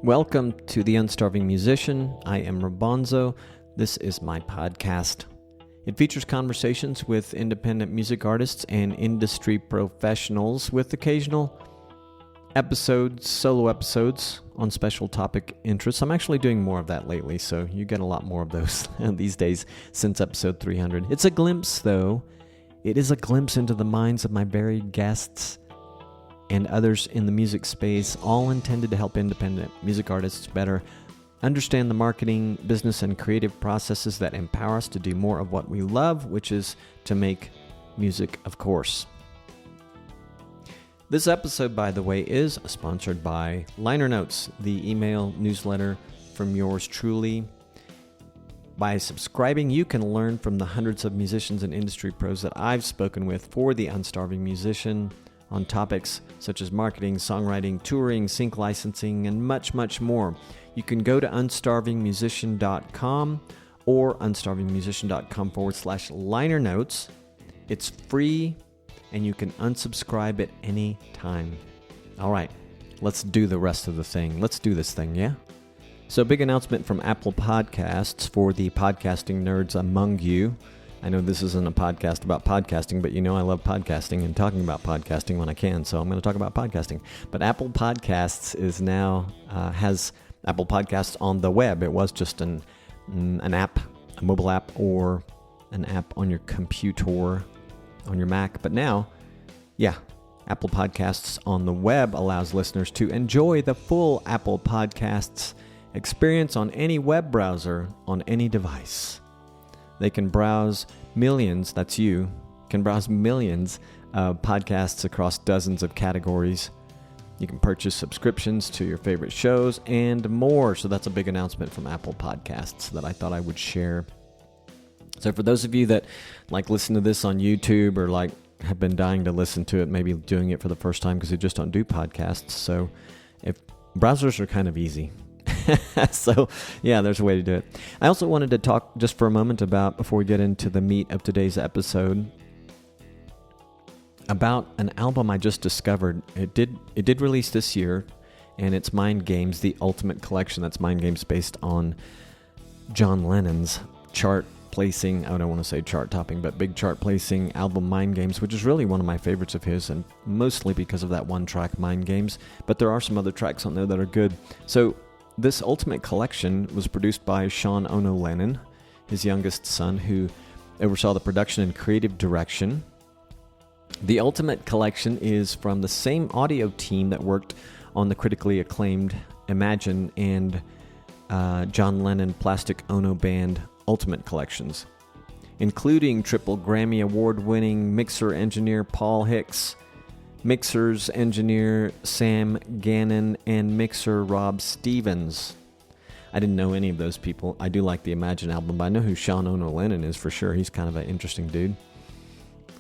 Welcome to the Unstarving Musician. I am Rabonzo. This is my podcast. It features conversations with independent music artists and industry professionals with occasional episodes, solo episodes on special topic interests. I'm actually doing more of that lately, so you get a lot more of those these days since episode 300. It's a glimpse, though. It is a glimpse into the minds of my varied guests and others in the music space, all intended to help independent music artists better understand the marketing, business, and creative processes that empower us to do more of what we love, which is to make music, of course. This episode, by the way, is sponsored by Liner Notes, the email newsletter from yours truly. By subscribing, you can learn from the hundreds of musicians and industry pros that I've spoken with for the Unstarving Musician on topics such as marketing, songwriting, touring, sync licensing, and much, much more. You can go to unstarvingmusician.com or unstarvingmusician.com/liner notes. It's free, and you can unsubscribe at any time. All right, let's do the rest of the thing. Let's do this thing, yeah? So, big announcement from Apple Podcasts for the podcasting nerds among you. I know this isn't a podcast about podcasting, but you know I love podcasting and talking about podcasting when I can, so I'm going to talk about podcasting. But Apple Podcasts is now has Apple Podcasts on the web. It was just an app, a mobile app, or an app on your computer, on your Mac. But now, Apple Podcasts on the web allows listeners to enjoy the full Apple Podcasts experience on any web browser, on any device. They can browse millions, that's you, can browse millions of podcasts across dozens of categories. You can purchase subscriptions to your favorite shows and more. So that's a big announcement from Apple Podcasts that I thought I would share. So for those of you that listen to this on YouTube or have been dying to listen to it, maybe doing it for the first time because you just don't do podcasts. So if browsers are kind of easy. So, there's a way to do it. I also wanted to talk just for a moment about, before we get into the meat of today's episode, about an album I just discovered. It did release this year, and it's Mind Games, the Ultimate Collection. That's Mind Games based on John Lennon's chart-placing, I don't want to say chart-topping, but big chart-placing album Mind Games, which is really one of my favorites of his, and mostly because of that one track, Mind Games. But there are some other tracks on there that are good. So, this Ultimate Collection was produced by Sean Ono Lennon, his youngest son, who oversaw the production and creative direction. The Ultimate Collection is from the same audio team that worked on the critically acclaimed Imagine and John Lennon Plastic Ono Band Ultimate Collections, including triple Grammy Award-winning mixer engineer Paul Hicks, mixers engineer Sam Gannon, and mixer Rob Stevens. I didn't know any of those people. I do like the Imagine album, but I know who Sean Ono Lennon is for sure. He's kind of an interesting dude.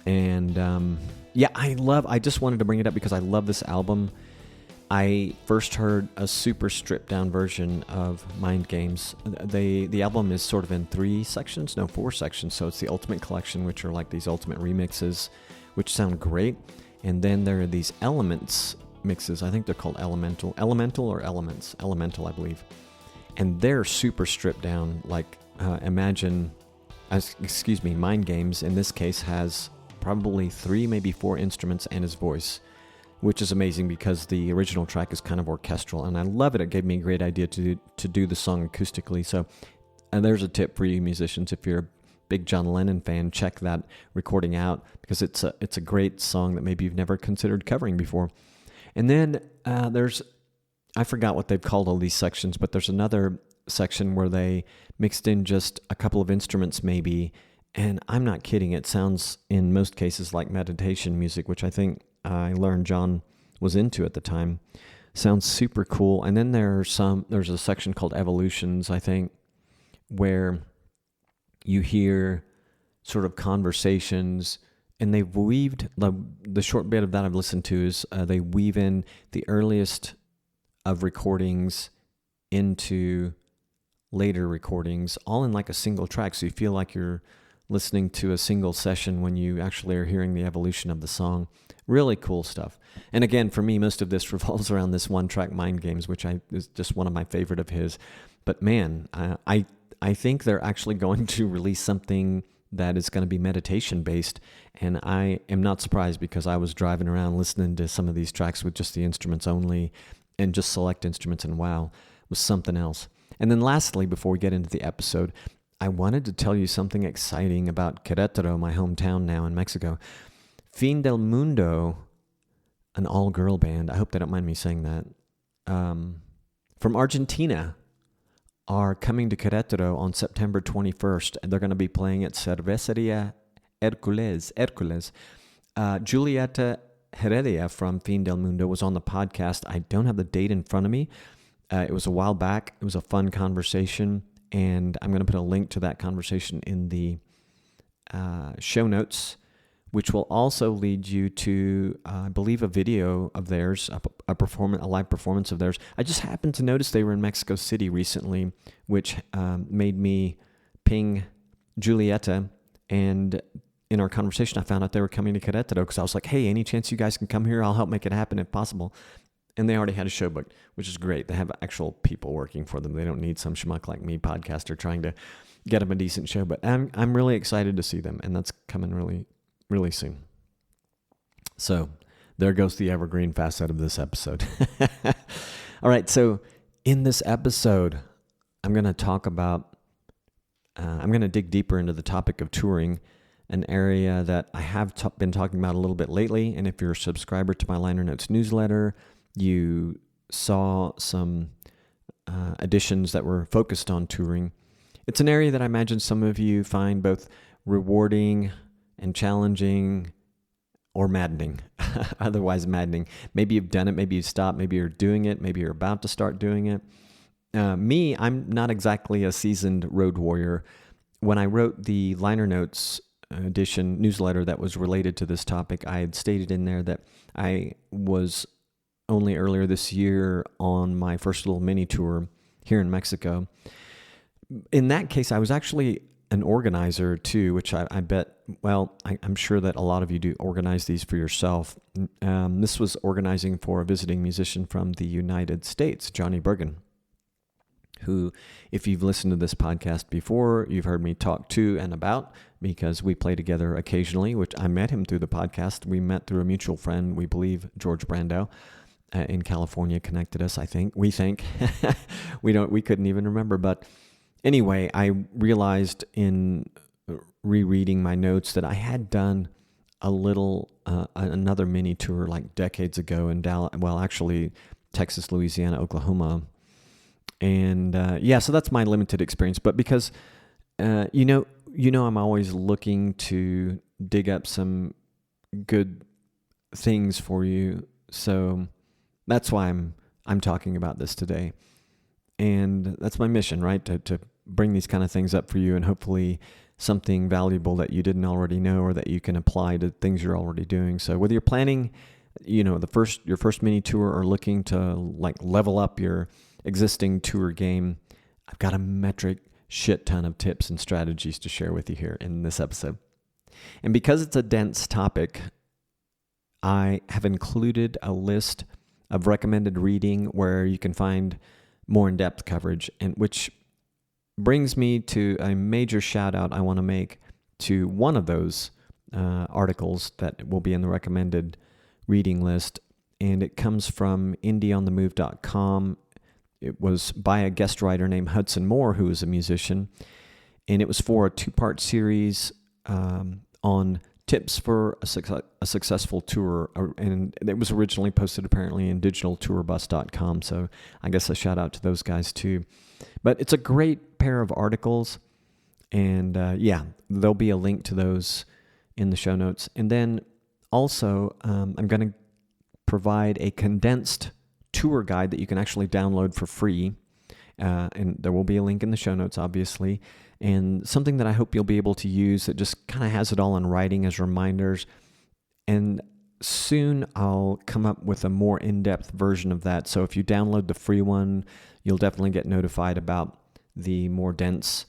And I just wanted to bring it up because I love this album. I first heard a super stripped down version of Mind Games. The album is sort of in 4 sections. So it's the Ultimate Collection, which are like these ultimate remixes, which sound great. And then there are these Elements mixes. I think they're called Elemental or Elements. Elemental, I believe. And they're super stripped down. Mind Games, in this case, has probably 3, maybe 4 instruments and his voice, which is amazing because the original track is kind of orchestral. And I love it. It gave me a great idea to do the song acoustically. So there's a tip for you musicians. If you're a big John Lennon fan, check that recording out because it's a great song that maybe you've never considered covering before. And then I forgot what they've called all these sections, but there's another section where they mixed in just a couple of instruments maybe, and I'm not kidding, it sounds in most cases like meditation music, which I think I learned John was into at the time. Sounds super cool. And then there's a section called Evolutions, I think, where you hear sort of conversations, and they've weaved, the short bit of that I've listened to is they weave in the earliest of recordings into later recordings, all in like a single track, so you feel like you're listening to a single session when you actually are hearing the evolution of the song. Really cool stuff. And again, for me, most of this revolves around this one-track Mind Games, which is just one of my favorite of his. But man, I think they're actually going to release something that is going to be meditation-based, and I am not surprised because I was driving around listening to some of these tracks with just the instruments only and just select instruments, and wow, it was something else. And then lastly, before we get into the episode, I wanted to tell you something exciting about Querétaro, my hometown now in Mexico. Fin del Mundo, an all-girl band, I hope they don't mind me saying that, from Argentina, are coming to Querétaro on September 21st, and they're going to be playing at Cervecería Hércules. Julieta Heredia from Fin del Mundo was on the podcast. I don't have the date in front of me. It was a while back. It was a fun conversation, and I'm going to put a link to that conversation in the show notes, which will also lead you to, I believe, a video of theirs, a live performance of theirs. I just happened to notice they were in Mexico City recently, which made me ping Julieta, and in our conversation, I found out they were coming to Querétaro because I was like, hey, any chance you guys can come here? I'll help make it happen if possible. And they already had a show booked, which is great. They have actual people working for them. They don't need some schmuck like me, podcaster, trying to get them a decent show. But I'm really excited to see them, and that's coming really soon. So there goes the evergreen facet of this episode. All right, so in this episode, I'm going to talk about, I'm going to dig deeper into the topic of touring, an area that I have been talking about a little bit lately. And if you're a subscriber to my Liner Notes newsletter, you saw some editions that were focused on touring. It's an area that I imagine some of you find both rewarding and challenging, or maddening, otherwise maddening. Maybe you've done it, maybe you've stopped, maybe you're doing it, maybe you're about to start doing it. Me, I'm not exactly a seasoned road warrior. When I wrote the Liner Notes edition newsletter that was related to this topic, I had stated in there that I was only earlier this year on my first little mini tour here in Mexico. In that case, I was actually an organizer too, which I bet, well, I'm sure that a lot of you do organize these for yourself. This was organizing for a visiting musician from the United States, Johnny Bergen, who, if you've listened to this podcast before, you've heard me talk to and about, because we play together occasionally, which I met him through the podcast. We met through a mutual friend, we believe, George Brando, in California, connected us, I think. We think. We couldn't even remember, but anyway, I realized in rereading my notes that I had done a little, another mini tour like decades ago in Dallas, well, actually Texas, Louisiana, Oklahoma. And so that's my limited experience. But because, you know, I'm always looking to dig up some good things for you. So that's why I'm talking about this today. And that's my mission, right? To bring these kind of things up for you, and hopefully something valuable that you didn't already know or that you can apply to things you're already doing. So whether you're planning, you know, your first mini tour, or looking to like level up your existing tour game, I've got a metric shit ton of tips and strategies to share with you here in this episode. And because it's a dense topic, I have included a list of recommended reading where you can find more in-depth coverage, and which brings me to a major shout out I want to make to one of those articles that will be in the recommended reading list, and it comes from indieonthemove.com. It was by a guest writer named Hudson Moore, who is a musician, and it was for a 2-part series on tips for a successful tour, and it was originally posted apparently in digitaltourbus.com, so I guess a shout out to those guys too. But it's a great pair of articles, and there'll be a link to those in the show notes. And then also, I'm going to provide a condensed tour guide that you can actually download for free, and there will be a link in the show notes, obviously, and something that I hope you'll be able to use that just kind of has it all in writing as reminders. And soon I'll come up with a more in-depth version of that. So if you download the free one, you'll definitely get notified about the more dense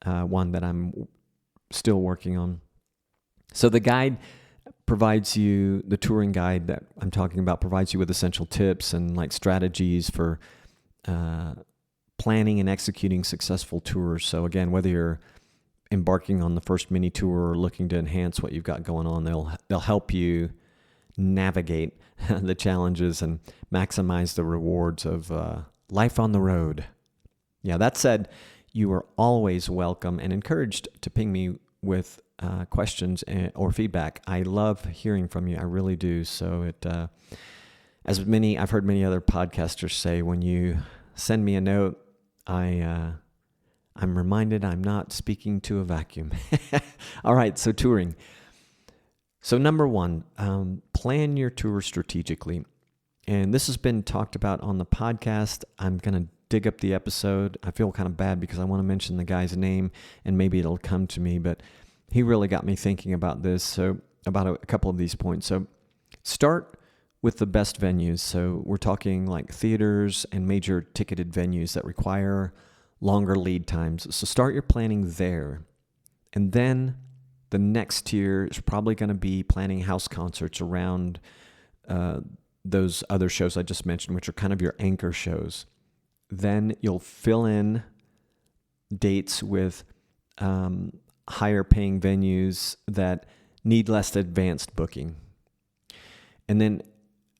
one that I'm still working on. So the guide provides you, the touring guide that I'm talking about provides you with essential tips and like strategies for planning and executing successful tours. So again, whether you're embarking on the first mini tour or looking to enhance what you've got going on, they'll help you navigate the challenges and maximize the rewards of life on the road. Yeah, that said, you are always welcome and encouraged to ping me with questions or feedback. I love hearing from you. I really do. So I've heard many other podcasters say, when you send me a note, I'm reminded I'm not speaking to a vacuum. All right, so touring. So number one, plan your tour strategically. And this has been talked about on the podcast. I'm going to dig up the episode. I feel kind of bad because I want to mention the guy's name and maybe it'll come to me, but he really got me thinking about this. So about a couple of these points. So start with the best venues. So we're talking like theaters and major ticketed venues that require longer lead times. So start your planning there. And then the next tier is probably going to be planning house concerts around those other shows I just mentioned, which are kind of your anchor shows. Then you'll fill in dates with higher paying venues that need less advanced booking. And then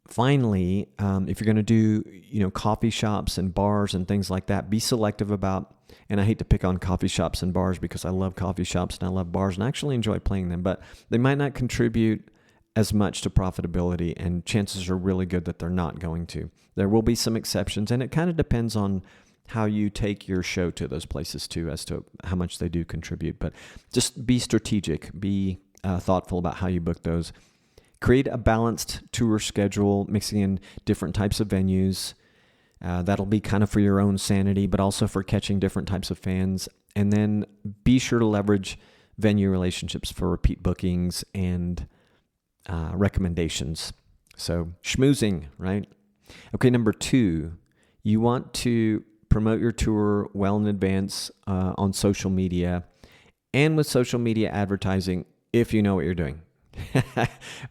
finally, if you're going to do, coffee shops and bars and things like that, be selective about, and I hate to pick on coffee shops and bars because I love coffee shops and I love bars and I actually enjoy playing them, but they might not contribute as much to profitability, and chances are really good that they're not going to. There will be some exceptions, and it kind of depends on how you take your show to those places too, as to how much they do contribute. But just be strategic, be thoughtful about how you book those. Create a balanced tour schedule, mixing in different types of venues. That'll be kind of for your own sanity, but also for catching different types of fans. And then be sure to leverage venue relationships for repeat bookings and recommendations. So schmoozing, right? Okay, number 2, you want to promote your tour well in advance on social media and with social media advertising if you know what you're doing.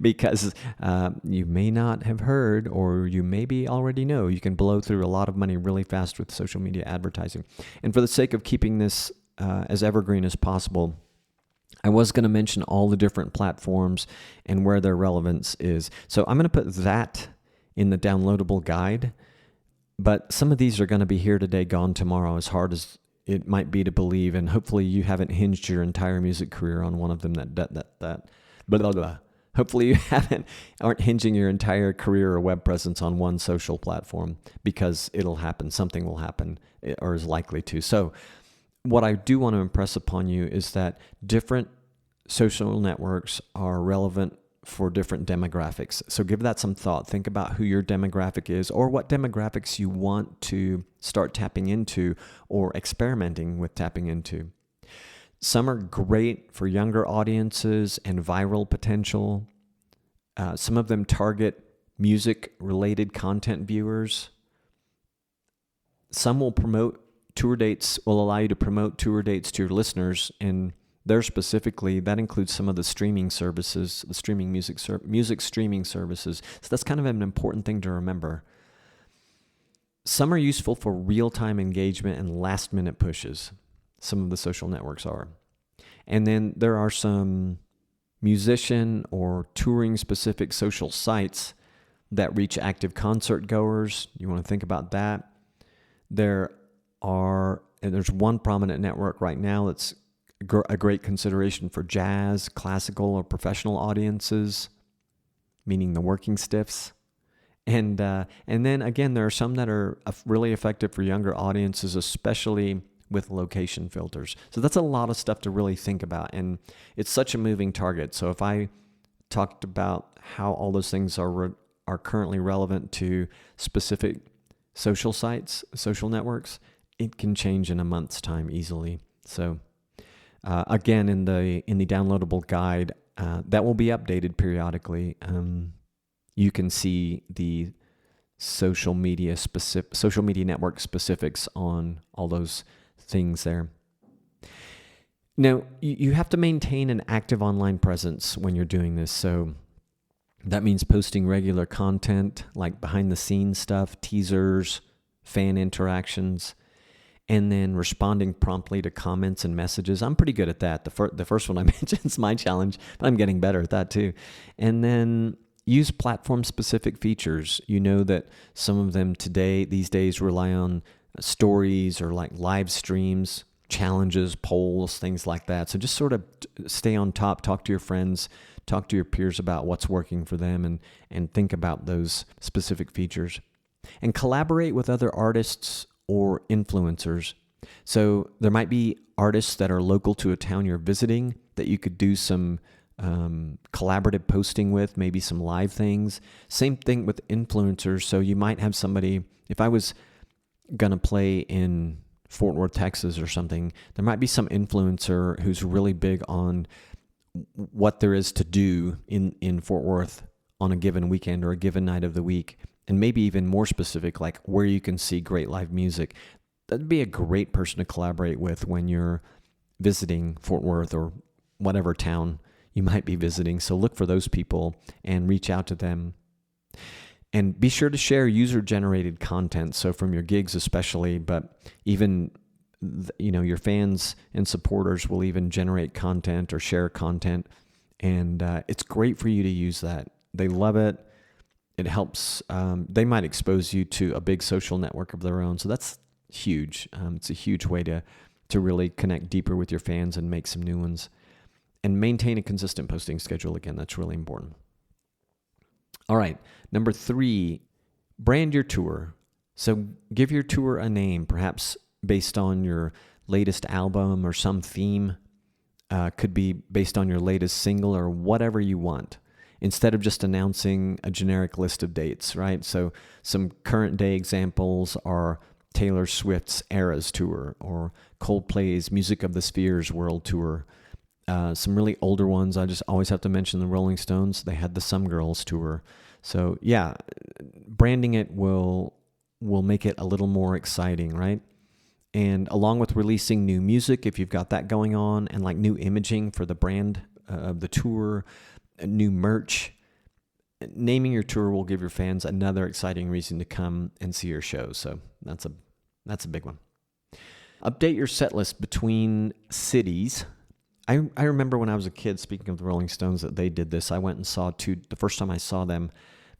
Because you may not have heard, or you maybe already know, you can blow through a lot of money really fast with social media advertising. And for the sake of keeping this as evergreen as possible, I was going to mention all the different platforms and where their relevance is. So I'm going to put that in the downloadable guide, but some of these are going to be here today, gone tomorrow, as hard as it might be to believe. And hopefully you haven't hinged your entire music career on one of them blah, blah, blah. Hopefully you aren't hinging your entire career or web presence on one social platform, because it'll happen. Something will happen, or is likely to. So what I do want to impress upon you is that different social networks are relevant for different demographics. So give that some thought. Think about who your demographic is, or what demographics you want to start tapping into or experimenting with tapping into. Some are great for younger audiences and viral potential. Some of them target music-related content viewers. Some will allow you to promote tour dates to your listeners, and there specifically, that includes some of the streaming services, the streaming music streaming services. So that's kind of an important thing to remember. Some are useful for real-time engagement and last-minute pushes. Some of the social networks are. And then there are some musician or touring-specific social sites that reach active concert goers. You want to think about that. There's one prominent network right now that's a great consideration for jazz, classical, or professional audiences, meaning the working stiffs. And then again, there are some that are really effective for younger audiences, especially with location filters. So that's a lot of stuff to really think about, and it's such a moving target. So if I talked about how all those things are currently relevant to specific social sites, social networks, it can change in a month's time easily. So again, in the downloadable guide, that will be updated periodically. You can see the social media network specifics on all those things there. Now, you have to maintain an active online presence when you're doing this. So that means posting regular content like behind the scenes stuff, teasers, fan interactions, and then responding promptly to comments and messages. I'm pretty good at that. The first one I mentioned is my challenge, but I'm getting better at that too. And then use platform-specific features. You know that some of them these days rely on stories or like live streams, challenges, polls, things like that. So just sort of stay on top, talk to your friends, talk to your peers about what's working for them, and think about those specific features. And collaborate with other artists or influencers. So there might be artists that are local to a town you're visiting that you could do some collaborative posting with, maybe some live things. Same thing with influencers. So you might have somebody, if I was going to play in Fort Worth, Texas or something, there might be some influencer who's really big on what there is to do in Fort Worth on a given weekend or a given night of the week. And maybe even more specific, like where you can see great live music. That'd be a great person to collaborate with when you're visiting Fort Worth or whatever town you might be visiting. So look for those people and reach out to them. And be sure to share user-generated content. So from your gigs especially, but even your fans and supporters will even generate content or share content. And it's great for you to use that. They love it. It helps. They might expose you to a big social network of their own. So that's huge. It's a huge way to really connect deeper with your fans and make some new ones. And maintain a consistent posting schedule. Again, that's really important. All right. Number 3, brand your tour. So give your tour a name, perhaps based on your latest album or some theme. Could be based on your latest single or whatever you want, instead of just announcing a generic list of dates, right? So some current day examples are Taylor Swift's Eras Tour or Coldplay's Music of the Spheres World Tour. Some really older ones, I just always have to mention the Rolling Stones. They had the Some Girls Tour. So yeah, branding it will make it a little more exciting, right? And along with releasing new music, if you've got that going on, and like new imaging for the brand of the tour, new merch, naming your tour will give your fans another exciting reason to come and see your shows. So that's a big one. Update your set list between cities. I remember when I was a kid, speaking of the Rolling Stones, that they did this. I went and saw the first time I saw them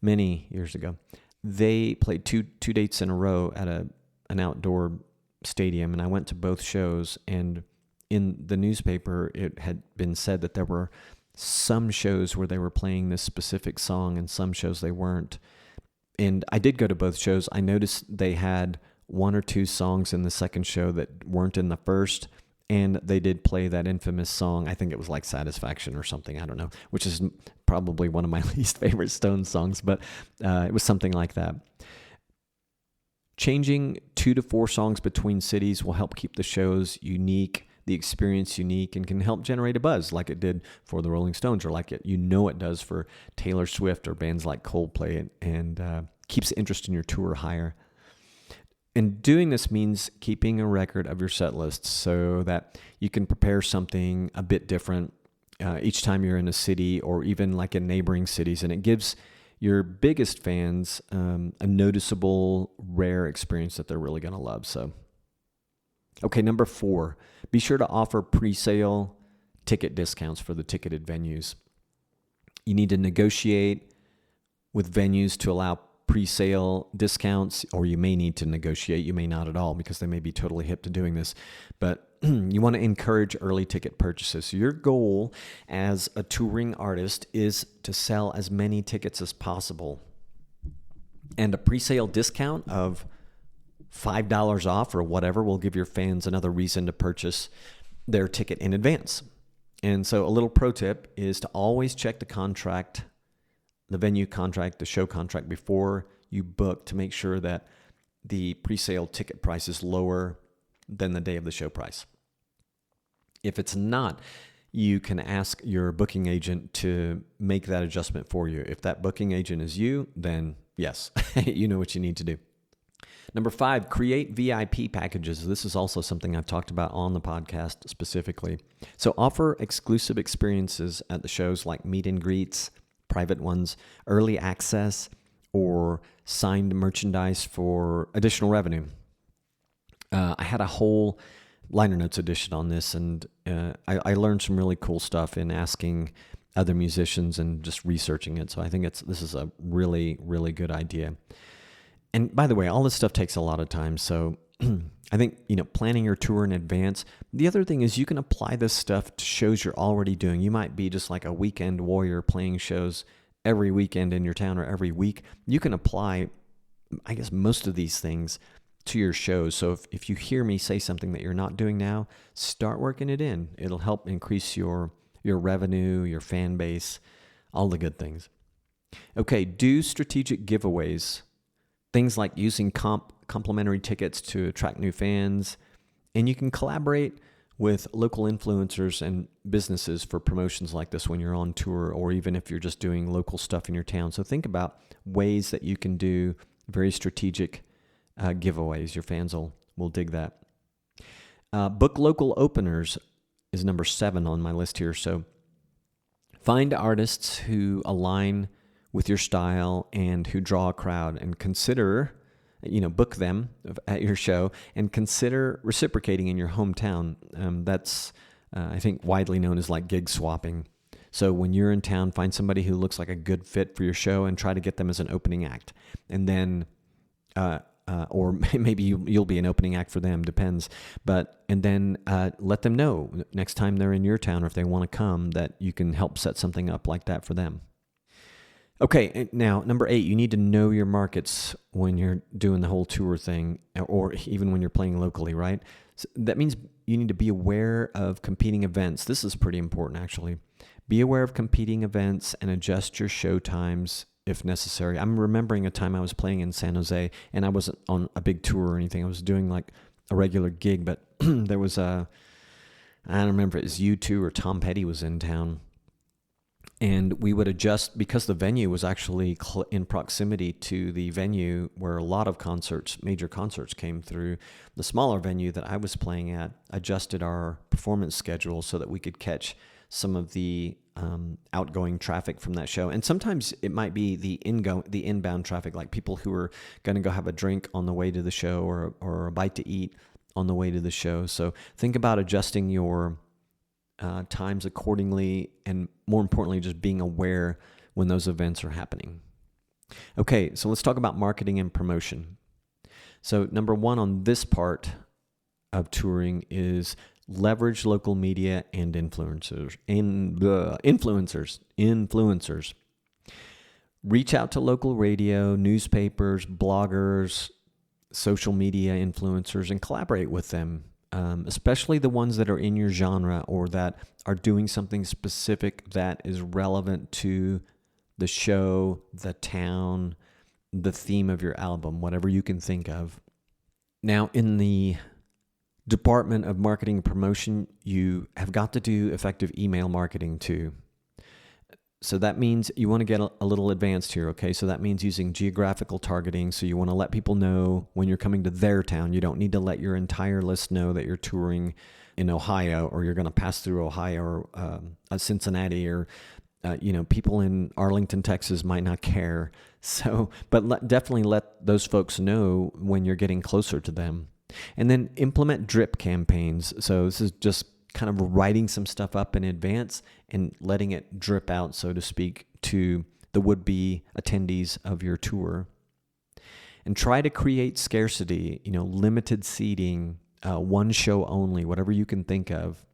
many years ago. They played two dates in a row at an outdoor stadium, and I went to both shows. And in the newspaper, it had been said that there were some shows where they were playing this specific song and some shows they weren't. And I did go to both shows. I noticed they had 1 or 2 songs in the second show that weren't in the first. And they did play that infamous song. I think it was like Satisfaction or something. I don't know, which is probably one of my least favorite Stones songs, but it was something like that. Changing 2 to 4 songs between cities will help keep the shows unique, the experience unique, and can help generate a buzz like it did for the Rolling Stones, or like it does for Taylor Swift or bands like Coldplay, and keeps interest in your tour higher. And doing this means keeping a record of your set list so that you can prepare something a bit different each time you're in a city or even like in neighboring cities. And it gives your biggest fans a noticeable, rare experience that they're really going to love. So, okay, number 4, be sure to offer pre-sale ticket discounts for the ticketed venues. You need to negotiate with venues to allow pre-sale discounts, or you may need to negotiate. You may not at all, because they may be totally hip to doing this. But you want to encourage early ticket purchases. So your goal as a touring artist is to sell as many tickets as possible. And a pre-sale discount of $5 off or whatever will give your fans another reason to purchase their ticket in advance. And so a little pro tip is to always check the contract, the venue contract, the show contract before you book, to make sure that the pre-sale ticket price is lower than the day of the show price. If it's not, you can ask your booking agent to make that adjustment for you. If that booking agent is you, then yes, you know what you need to do. Number 5, create VIP packages. This is also something I've talked about on the podcast specifically. So offer exclusive experiences at the shows like meet and greets, private ones, early access, or signed merchandise for additional revenue. I had a whole liner notes edition on this, and I learned some really cool stuff in asking other musicians and just researching it. So I think this is a really, really good idea. And by the way, all this stuff takes a lot of time. So I think, planning your tour in advance. The other thing is you can apply this stuff to shows you're already doing. You might be just like a weekend warrior playing shows every weekend in your town or every week. You can apply, I guess, most of these things to your shows. So if you hear me say something that you're not doing now, start working it in. It'll help increase your revenue, your fan base, all the good things. Okay, do strategic giveaways. Things like using complimentary tickets to attract new fans. And you can collaborate with local influencers and businesses for promotions like this when you're on tour, or even if you're just doing local stuff in your town. So think about ways that you can do very strategic giveaways. Your fans will dig that. Book local openers is number 7 on my list here. So find artists who align with your style and who draw a crowd, and consider, book them at your show and consider reciprocating in your hometown. That's, I think, widely known as like gig swapping. So when you're in town, find somebody who looks like a good fit for your show and try to get them as an opening act. And then, or maybe you'll be an opening act for them, depends. And then let them know next time they're in your town, or if they want to come, that you can help set something up like that for them. Okay, now number 8, you need to know your markets when you're doing the whole tour thing, or even when you're playing locally, right? So that means you need to be aware of competing events. This is pretty important, actually. Be aware of competing events and adjust your show times if necessary. I'm remembering a time I was playing in San Jose, and I wasn't on a big tour or anything. I was doing like a regular gig, but there was I don't remember if it was U2 or Tom Petty was in town. And we would adjust, because the venue was actually in proximity to the venue where a lot of major concerts came through. The smaller venue that I was playing at adjusted our performance schedule so that we could catch some of the outgoing traffic from that show. And sometimes it might be the inbound traffic, like people who are going to go have a drink on the way to the show, or a bite to eat on the way to the show. So think about adjusting your times accordingly, and more importantly, just being aware when those events are happening. Okay, so let's talk about marketing and promotion. So number 1 on this part of touring is leverage local media and influencers. Influencers. Reach out to local radio, newspapers, bloggers, social media influencers, and collaborate with them. Especially the ones that are in your genre, or that are doing something specific that is relevant to the show, the town, the theme of your album, whatever you can think of. Now, in the department of marketing and promotion, you have got to do effective email marketing too. So that means you want to get a little advanced here, okay? So that means using geographical targeting. So you want to let people know when you're coming to their town. You don't need to let your entire list know that you're touring in Ohio, or you're going to pass through Ohio, or Cincinnati, or people in Arlington, Texas might not care. So, but definitely let those folks know when you're getting closer to them. And then implement drip campaigns. So this is just kind of writing some stuff up in advance and letting it drip out, so to speak, to the would-be attendees of your tour. And try to create scarcity, limited seating, one show only, whatever you can think of.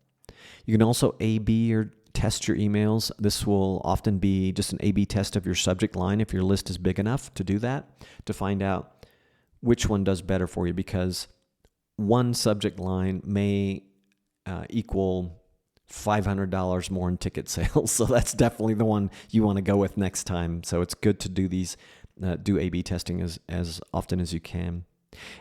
You can also A/B or test your emails. This will often be just an A/B test of your subject line, if your list is big enough to do that, to find out which one does better for you, because one subject line may equal $500 more in ticket sales. So that's definitely the one you want to go with next time. So it's good to do do A/B testing as often as you can.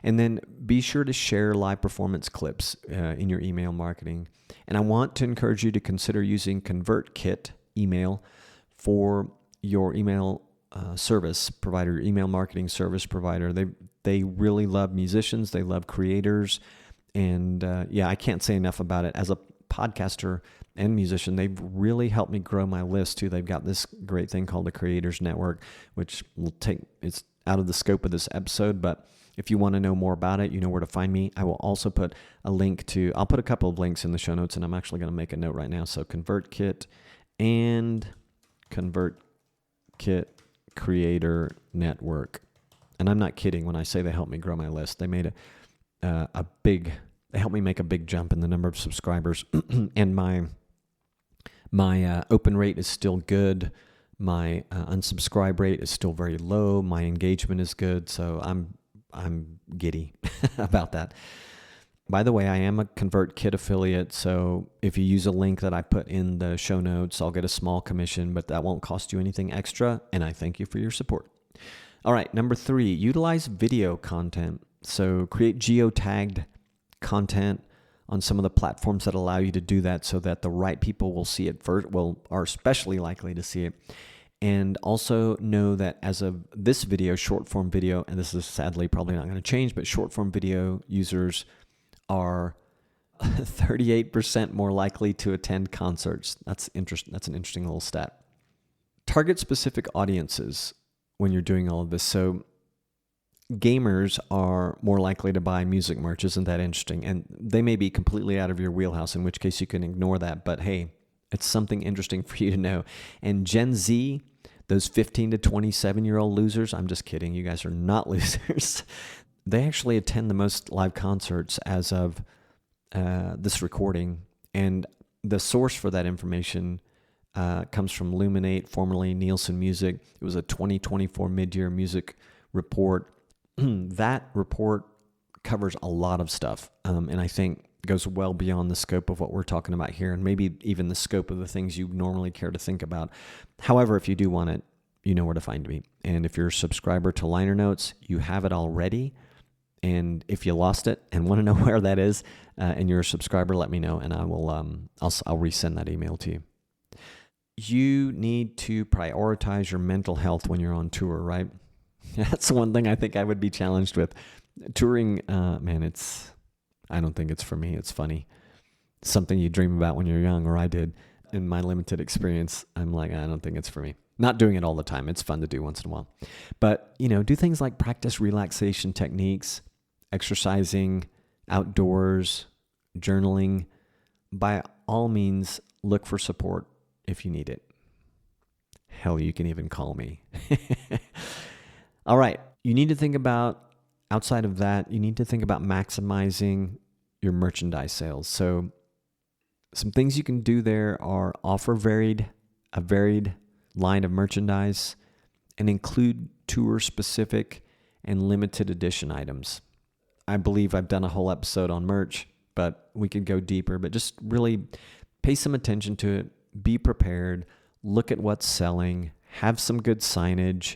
And then be sure to share live performance clips in your email marketing. And I want to encourage you to consider using ConvertKit email for your email service provider, your email marketing service provider. They really love musicians. They love creators. And I can't say enough about it. As a podcaster and musician, they've really helped me grow my list too. They've got this great thing called the Creators Network, which it's out of the scope of this episode, but if you want to know more about it, you know where to find me. I will also put I'll put a couple of links in the show notes, and I'm actually going to make a note right now. So ConvertKit and ConvertKit Creator Network. And I'm not kidding when I say they helped me grow my list. They made they helped me make a big jump in the number of subscribers, and my open rate is still good. My unsubscribe rate is still very low. My engagement is good, so I'm giddy about that. By the way, I am a ConvertKit affiliate, so if you use a link that I put in the show notes, I'll get a small commission, but that won't cost you anything extra, and I thank you for your support. All right, number 3, utilize video content. So create geotagged content on some of the platforms that allow you to do that so that the right people will see it first, are especially likely to see it. And also know that as of this video, short form video, and this is sadly probably not going to change, but short form video users are 38% more likely to attend concerts. That's interesting. That's an interesting little stat. Target specific audiences when you're doing all of this. So gamers are more likely to buy music merch. Isn't that interesting? And they may be completely out of your wheelhouse, in which case you can ignore that. But hey, it's something interesting for you to know. And Gen Z, those 15 to 27-year-old losers, I'm just kidding. You guys are not losers. They actually attend the most live concerts as of this recording. And the source for that information comes from Luminate, formerly Nielsen Music. It was a 2024 mid-year music report. That report covers a lot of stuff, and I think goes well beyond the scope of what we're talking about here, and maybe even the scope of the things you normally care to think about. However, if you do want it, you know where to find me. And if you're a subscriber to Liner Notes, you have it already. And if you lost it and want to know where that is, and you're a subscriber, let me know, and I will. I'll resend that email to you. You need to prioritize your mental health when you're on tour, right? That's one thing I think I would be challenged with. Touring, I don't think it's for me. It's funny. It's something you dream about when you're young, or I did. In my limited experience, I'm like, I don't think it's for me. Not doing it all the time. It's fun to do once in a while. But, do things like practice relaxation techniques, exercising, outdoors, journaling. By all means, look for support if you need it. Hell, you can even call me. All right. You need to think about, outside of that, you need to think about maximizing your merchandise sales. So some things you can do there are offer a varied line of merchandise and include tour-specific and limited edition items. I believe I've done a whole episode on merch, but we could go deeper. But just really pay some attention to it. Be prepared. Look at what's selling. Have some good signage.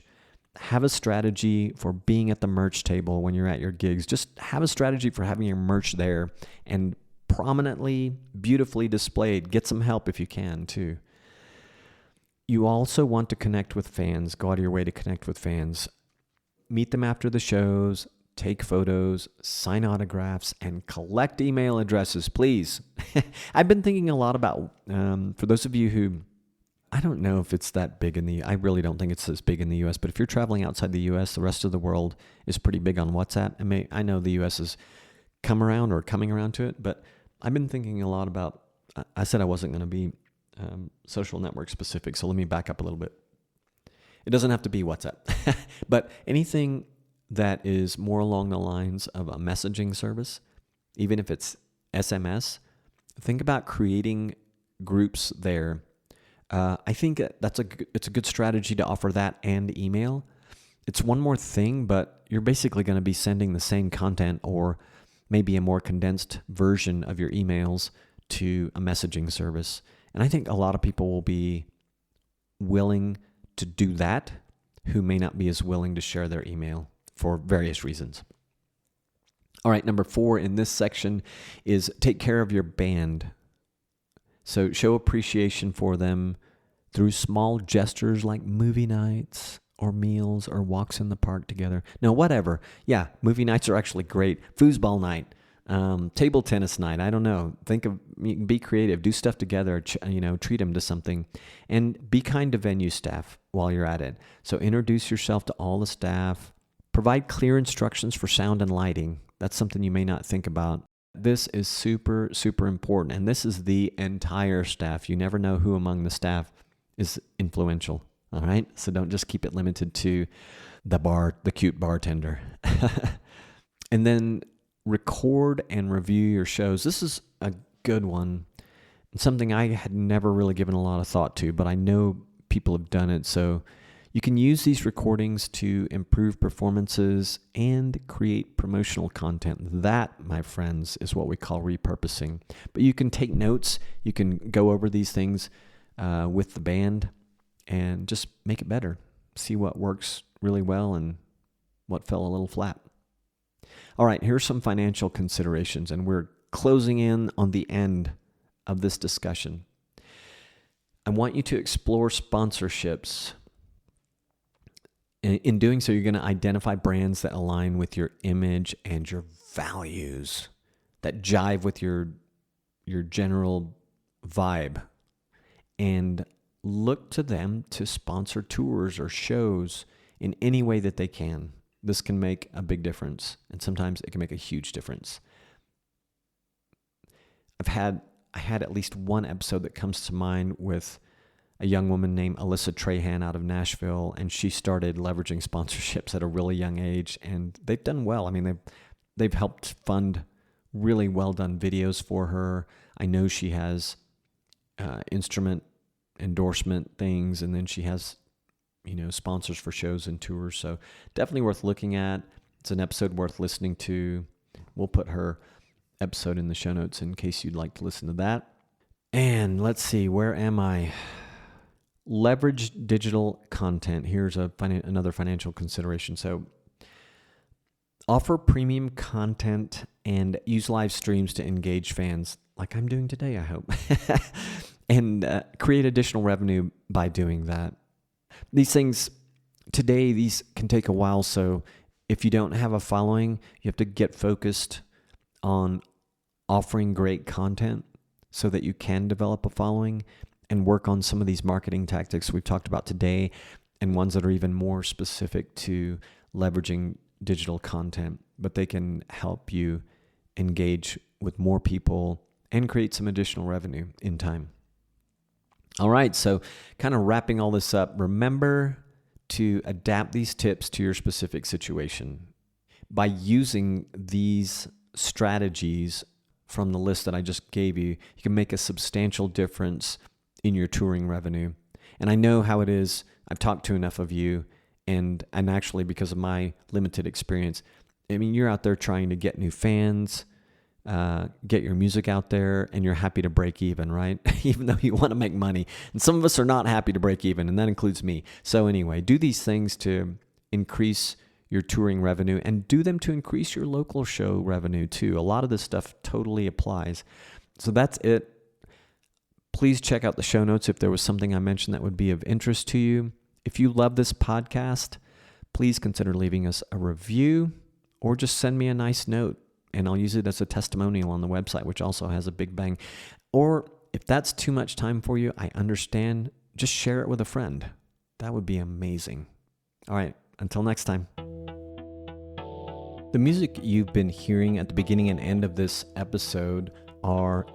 Have a strategy for being at the merch table when you're at your gigs. Just have a strategy for having your merch there and prominently, beautifully displayed. Get some help if you can, too. You also want to connect with fans. Go out of your way to connect with fans. Meet them after the shows. Take photos, sign autographs, and collect email addresses, please. I've been thinking a lot about, for those of you who, I don't know if it's that big I really don't think it's as big in the U.S., but if you're traveling outside the U.S., the rest of the world is pretty big on WhatsApp. I know the U.S. has coming around to it, but I've been thinking a lot about, I said I wasn't going to be social network specific, so let me back up a little bit. It doesn't have to be WhatsApp, but anything that is more along the lines of a messaging service, even if it's SMS, think about creating groups there. I think it's a good strategy to offer that and email. It's one more thing, but you're basically going to be sending the same content or maybe a more condensed version of your emails to a messaging service. And I think a lot of people will be willing to do that who may not be as willing to share their email for various reasons. All right, number 4 in this section is take care of your band. So show appreciation for them through small gestures like movie nights or meals or walks in the park together. No, whatever. Yeah, movie nights are actually great. Foosball night, table tennis night. I don't know. Be creative. Do stuff together. Treat them to something. And be kind to venue staff while you're at it. So introduce yourself to all the staff. Provide clear instructions for sound and lighting. That's something you may not think about. This is super, super important. And this is the entire staff. You never know who among the staff is influential. All right? So don't just keep it limited to the cute bartender. And then record and review your shows. This is a good one. Something I had never really given a lot of thought to, but I know people have done it. So you can use these recordings to improve performances and create promotional content. That, my friends, is what we call repurposing. But you can take notes. You can go over these things with the band and just make it better. See what works really well and what fell a little flat. All right, here's some financial considerations, and we're closing in on the end of this discussion. I want you to explore sponsorships. In doing so, you're going to identify brands that align with your image and your values, that jive with your general vibe, and look to them to sponsor tours or shows in any way that they can. This can make a big difference, and sometimes it can make a huge difference. I had at least one episode that comes to mind with a young woman named Alyssa Trahan out of Nashville, and she started leveraging sponsorships at a really young age, and they've done well. I mean, they've helped fund really well done videos for her. I know she has instrument endorsement things, and then she has sponsors for shows and tours. So definitely worth looking at. It's an episode worth listening to. We'll put her episode in the show notes in case you'd like to listen to that. And let's see, where am I? Leverage digital content. Here's another financial consideration. So offer premium content and use live streams to engage fans, like I'm doing today, I hope. And create additional revenue by doing that. These things today, these can take a while. So if you don't have a following, you have to get focused on offering great content so that you can develop a following and work on some of these marketing tactics we've talked about today, and ones that are even more specific to leveraging digital content, but they can help you engage with more people and create some additional revenue in time. All right, so kind of wrapping all this up, remember to adapt these tips to your specific situation. By using these strategies from the list that I just gave you, you can make a substantial difference in your touring revenue. And I know how it is. I've talked to enough of you, and actually because of my limited experience, I mean, you're out there trying to get new fans, get your music out there, and you're happy to break even, right? Even though you want to make money. And some of us are not happy to break even, and that includes me. So anyway, do these things to increase your touring revenue, and do them to increase your local show revenue too. A lot of this stuff totally applies. So that's it. Please check out the show notes if there was something I mentioned that would be of interest to you. If you love this podcast, please consider leaving us a review or just send me a nice note, and I'll use it as a testimonial on the website, which also has a big bang. Or if that's too much time for you, I understand. Just share it with a friend. That would be amazing. All right, until next time. The music you've been hearing at the beginning and end of this episode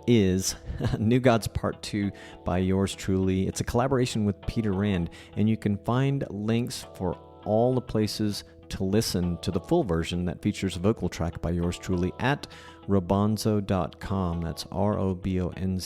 is New Gods Part 2 by yours truly. It's a collaboration with Peter Rand, and you can find links for all the places to listen to the full version that features a vocal track by yours truly at robonzo.com. That's ROBONZO.com.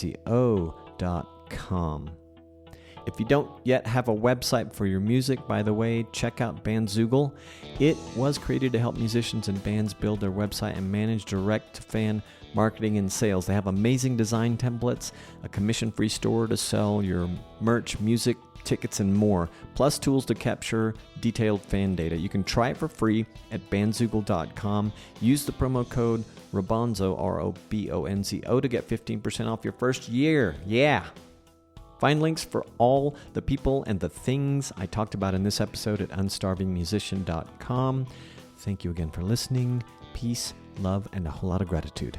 If you don't yet have a website for your music, by the way, check out Bandzoogle. It was created to help musicians and bands build their website and manage direct-to-fan marketing and sales. They have amazing design templates, a commission-free store to sell your merch, music, tickets, and more, plus tools to capture detailed fan data. You can try it for free at bandzoogle.com. Use the promo code ROBONZO, ROBONZO, to get 15% off your first year. Yeah! Find links for all the people and the things I talked about in this episode at unstarvingmusician.com. Thank you again for listening. Peace, love, and a whole lot of gratitude.